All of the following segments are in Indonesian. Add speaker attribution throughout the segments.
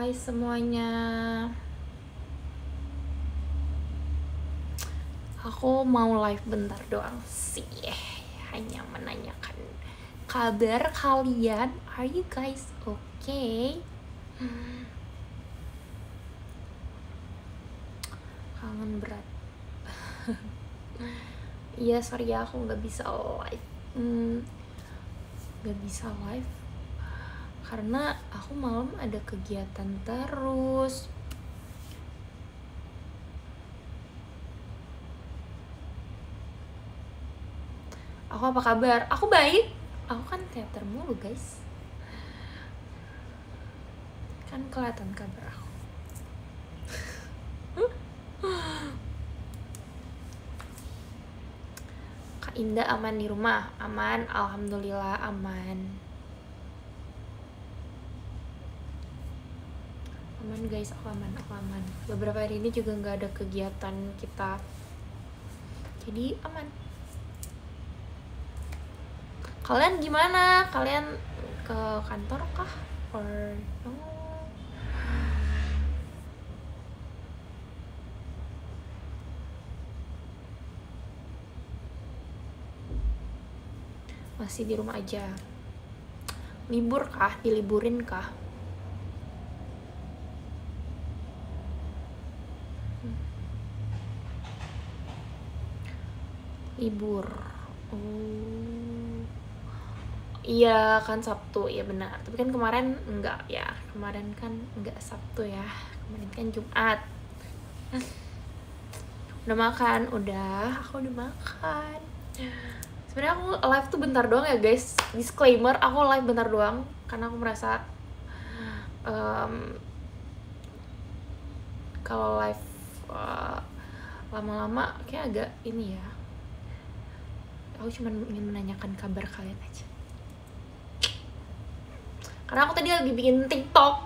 Speaker 1: Hai semuanya. Aku mau live bentar doang sih. Hanya menanyakan kabar kalian. Are you guys okay? Kangen berat. Iya, sorry ya, aku nggak bisa live. Nggak bisa live karena aku malam ada kegiatan terus. Aku apa kabar? Aku baik. Aku kan teater mulu guys. Kan kelihatan kabar aku. Kak Indah aman di rumah? Aman, alhamdulillah aman. Aman guys, aku aman. Beberapa hari ini juga nggak ada kegiatan kita, jadi aman. Kalian gimana? Kalian ke kantor kah? Or no? Masih di rumah aja? Libur kah? Diliburin kah? Libur. Oh iya kan Sabtu, ya benar. Tapi kan kemarin enggak ya. Kemarin kan enggak Sabtu ya. Kemarin kan Jumat. Udah makan? Udah. Aku udah makan. Sebenarnya aku live tuh bentar doang ya guys. Disclaimer, aku live bentar doang karena aku merasa kalau live lama-lama kayak agak ini ya. Aku cuma ingin menanyakan kabar kalian aja. Karena aku tadi lagi bikin TikTok.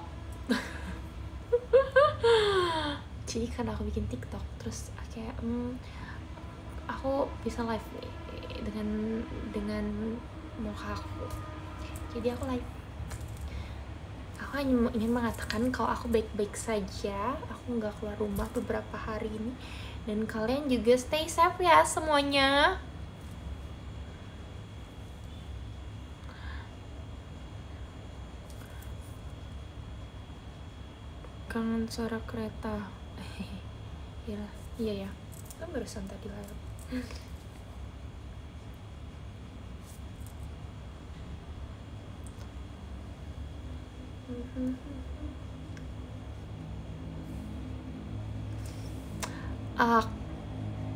Speaker 1: Jadi karena aku bikin TikTok, terus kayak aku bisa live nih dengan muka aku. Jadi aku live. Aku hanya ingin mengatakan kalau aku baik-baik saja. Aku nggak keluar rumah beberapa hari ini. Dan kalian juga stay safe ya semuanya. Kangen suara kereta. Iya ya. Kan barusan tadi lewat.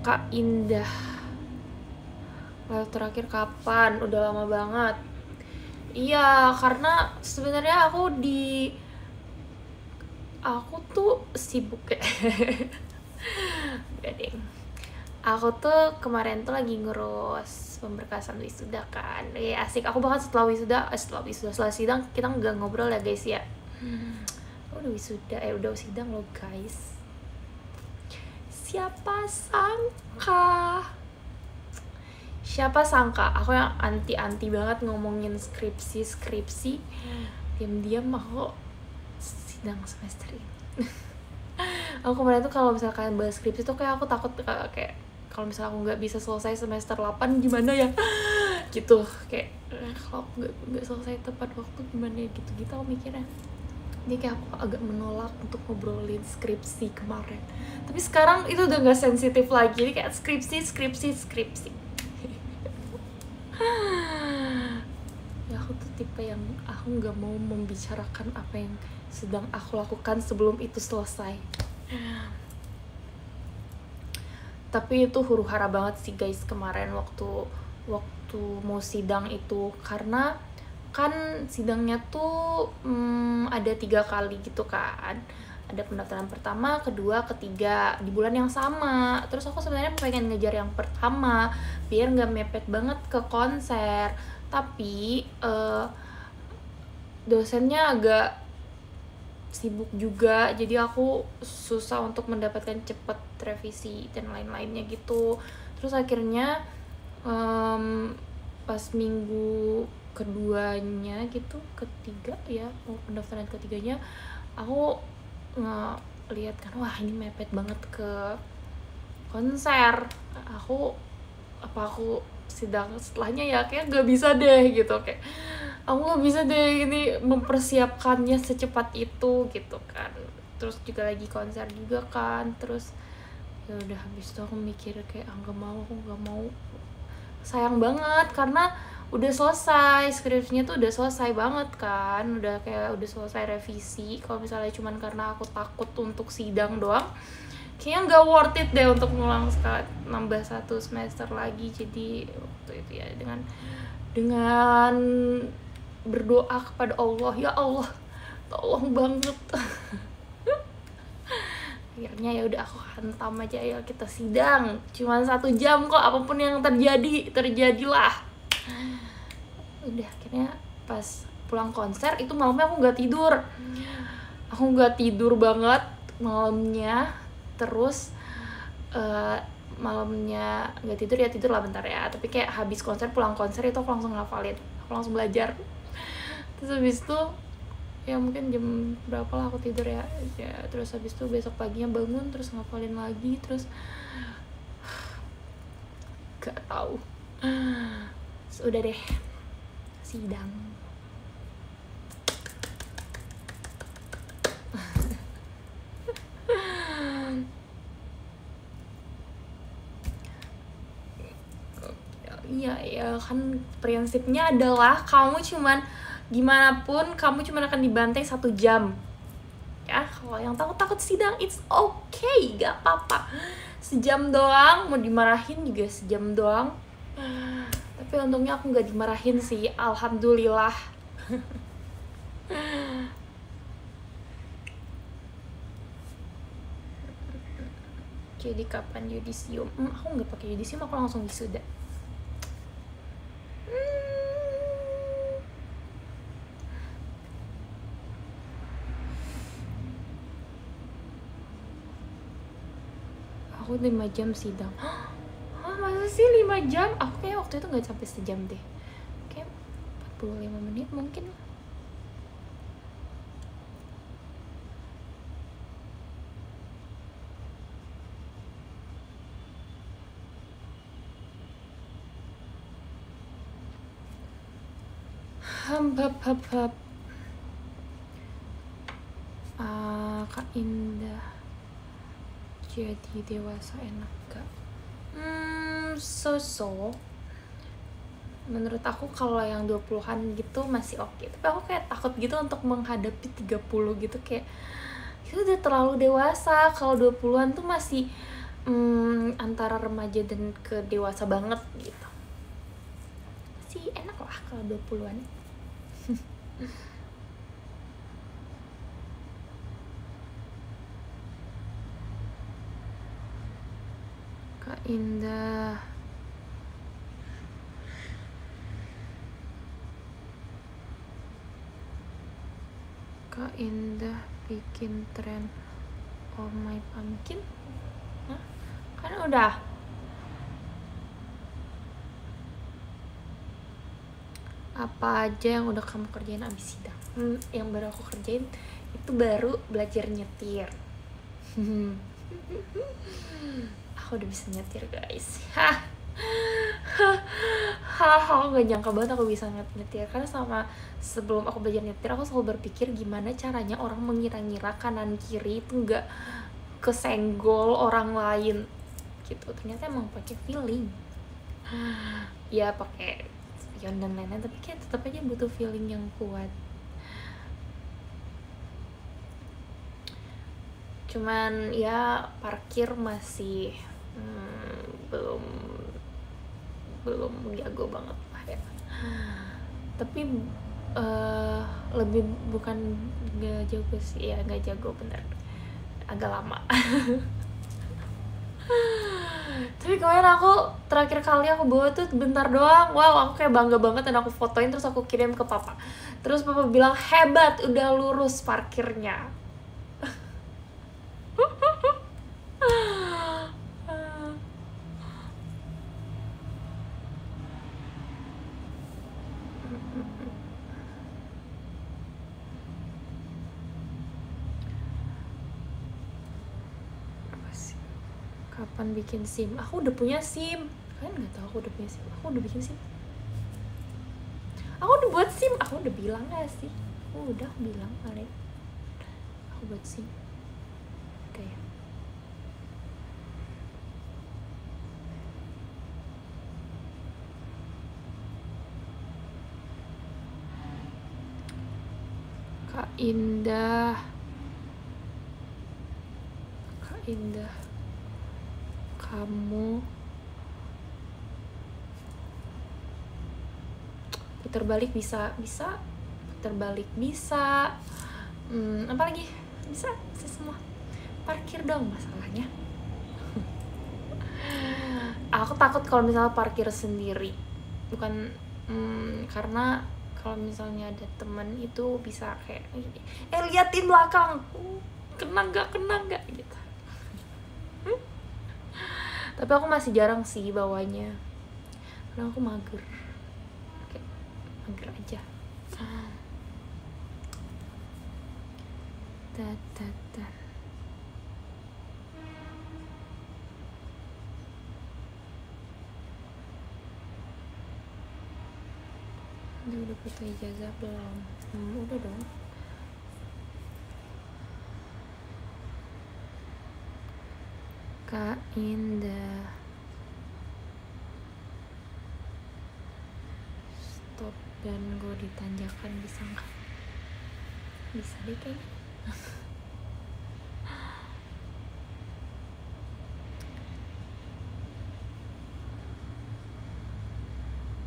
Speaker 1: Kak Indah, live terakhir kapan? Udah lama banget. Iya, karena sebenarnya aku tuh sibuk ya. Gak deng. Aku tuh kemarin tuh lagi ngurus pemberkasan wisuda kan. Asik. Aku bahkan setelah sidang kita nggak ngobrol ya guys ya. Udah wisuda, udah sidang loh guys. Siapa sangka aku yang anti banget ngomongin skripsi. Diam-diam aku sidang semester ini. Aku kemarin tuh kalau misalkan bahas skripsi tuh kayak aku takut kayak kalau misalnya aku nggak bisa selesai semester 8 gimana ya gitu, kayak kalau nggak selesai tepat waktu gimana ya gitu aku mikirnya. Jadi kayak aku agak menolak untuk ngobrolin skripsi kemarin, tapi sekarang itu udah nggak sensitif lagi. Jadi kayak skripsi ya aku tuh tipe yang aku nggak mau membicarakan apa yang sedang aku lakukan sebelum itu selesai. Tapi itu huru hara banget sih guys kemarin waktu mau sidang itu, karena kan sidangnya tuh ada 3 kali gitu kan. Ada pendaftaran pertama, kedua, ketiga di bulan yang sama. Terus aku sebenarnya pengen ngejar yang pertama biar nggak mepet banget ke konser, tapi dosennya agak sibuk juga, jadi aku susah untuk mendapatkan cepet revisi dan lain-lainnya gitu. Terus akhirnya pas minggu keduanya gitu, ketiga ya, pendaftaran ketiganya aku ngeliat kan, wah ini mepet banget ke konser, aku sidang setelahnya ya kayak gak bisa deh gitu, kayak aku gak bisa deh ini mempersiapkannya secepat itu gitu kan. Terus juga lagi konser juga kan, terus ya udah habis itu aku mikir kayak aku gak mau, sayang banget karena udah selesai skripsinya tuh, udah selesai banget kan, udah selesai revisi. Kalau misalnya cuman karena aku takut untuk sidang doang, kayaknya nggak worth it deh untuk ngulang nambah 1 semester lagi. Jadi waktu itu ya dengan berdoa kepada Allah, ya Allah tolong banget. Akhirnya ya udah aku hantam aja, ya kita sidang cuman 1 jam kok, apapun yang terjadilah. Udah akhirnya pas pulang konser itu malamnya aku nggak tidur banget malamnya. Terus malamnya nggak tidur ya, tidur lah bentar ya, tapi kayak habis konser, pulang konser itu aku langsung ngafalin, aku langsung belajar. Terus habis itu ya mungkin jam berapa lah aku tidur ya, terus habis itu besok paginya bangun terus ngafalin lagi, terus gak tahu. Udah deh sidang. Ya kan prinsipnya adalah kamu cuman gimana pun kamu cuman akan dibantai 1 jam ya. Kalau yang takut sidang it's okay, gak apa-apa, 1 jam doang, mau dimarahin juga 1 jam doang. Tapi untungnya aku gak dimarahin sih, alhamdulillah. Jadi kapan yudisium? Aku nggak pakai yudisium, aku langsung wisuda. Aku 5 jam sidang. Masa sih 5 jam? Aku kayak waktu itu nggak sampai 1 jam deh, kayak 45 menit mungkin. Kak Indah, jadi dewasa enak gak? So menurut aku kalau yang 20-an gitu masih oke. Tapi aku kayak takut gitu untuk menghadapi 30 gitu, kayak itu udah terlalu dewasa. Kalau 20-an tuh masih antara remaja dan ke dewasa banget gitu. Masih enak lah kalau 20-an. Kak Indah, Kak Indah bikin tren Oh My Pumpkin? Hah? Kan udah. Apa aja yang udah kamu kerjain abis sidang? Yang baru aku kerjain itu baru belajar nyetir. Aku udah bisa nyetir guys. Aku gak nyangka banget aku bisa nyetir, karena sama sebelum aku belajar nyetir aku selalu berpikir gimana caranya orang mengira-ngira kanan kiri itu gak kesenggol orang lain gitu. Ternyata emang pakai feeling. Ya pakai spion dan lain-lain, tapi kayak tetap aja butuh feeling yang kuat. Cuman ya parkir masih belum jago banget lah ya. Tapi lebih bukan gak jago sih ya, gak jago bener, agak lama. Tapi kemarin aku terakhir kali aku bawa tuh bentar doang. Wow, aku kayak bangga banget dan aku fotoin terus aku kirim ke papa. Terus papa bilang hebat, udah lurus parkirnya. Kapan bikin SIM? Aku udah punya SIM. Kalian nggak tahu aku udah punya SIM? Aku udah bikin SIM. Aku udah buat SIM. Aku udah bilang gak sih? Aku udah bilang kalian. Aku buat SIM. Oke. Kak Indah, kamu putar balik bisa, putar balik bisa, apa lagi bisa semua. Parkir dong masalahnya. Aku takut kalau misalnya parkir sendiri, bukan karena kalau misalnya ada temen itu bisa kayak liatin belakang, kena nggak gitu. Tapi aku masih jarang sih bawanya karena aku mager, kayak mager aja. Udah foto ijazah belum? Udah dong. Kak Indah, stop dan gue ditanjakan bisa nggak? Bisa deh kayaknya.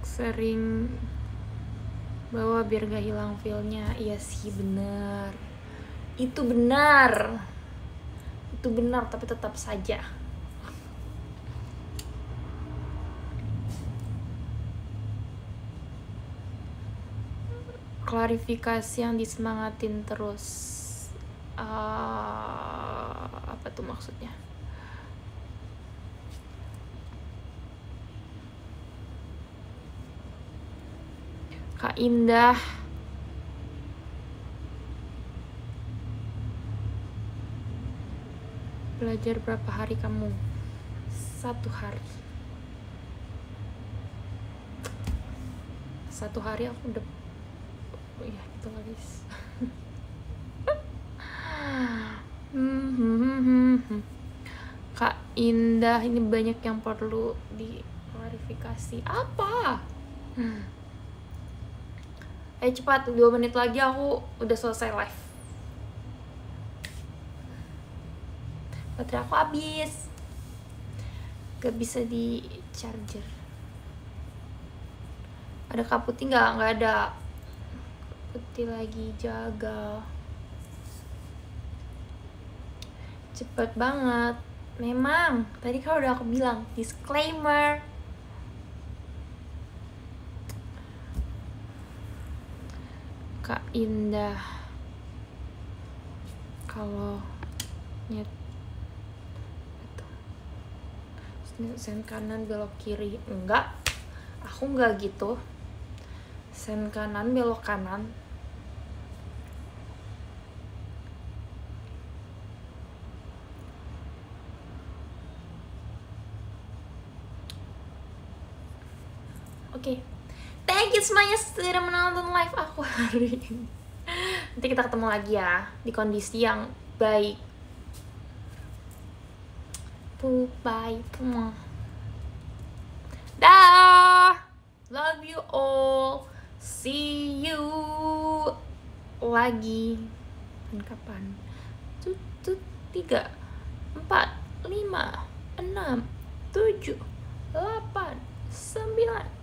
Speaker 1: Sering bawa biar gak hilang feel-nya. Iya sih, benar. Itu benar, tapi tetap saja klarifikasi yang disemangatin terus. Apa tuh maksudnya? Kak Indah, belajar berapa hari kamu? 1 hari. 1 hari aku udah, ya gitu guys. Kak Indah, ini banyak yang perlu diklarifikasi. Apa? Ayo cepat, 2 menit lagi aku udah selesai live. Baterai aku habis, gak bisa di charger. Ada Kak Putih nggak? Nggak ada. Putih lagi jaga. Cepet banget. Memang tadi kan udah aku bilang disclaimer. Kak Indah, kalau nyet sen kanan belok kiri, enggak, aku enggak gitu. Sen kanan belok kanan. Oke. Thank you semuanya sudah menonton live aku hari ini. Nanti kita ketemu lagi ya di kondisi yang baik. Bye. Dah. Love you all. See you lagi. Kapan? 3, 4, 5, 6, 7, 8, 9